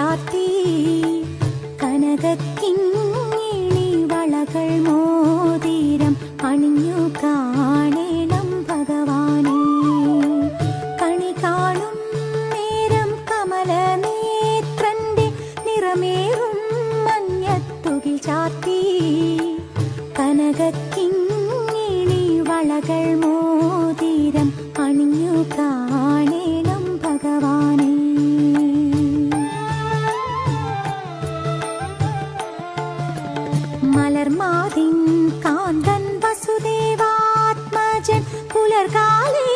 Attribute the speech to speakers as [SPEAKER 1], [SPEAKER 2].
[SPEAKER 1] ചാർത്തി കനകക്കിങ്ങിണി വളകൾ മോതിരം അണിഞ്ഞു കാണേണം ഭഗവാനെ. കണി കാണും നേരം കമലനേത്രന്റെ നിറമേറും മഞ്ഞത്തുകിൽ ചാർത്തി കനകക്കിങ്ങിണി വളകൾ മോതിരം അണിഞ്ഞു കാണേണം ഭഗവാനെ. മലർമാതിൻ കാന്തൻ വസുദേവാത്മജൻ പുലർകാലേ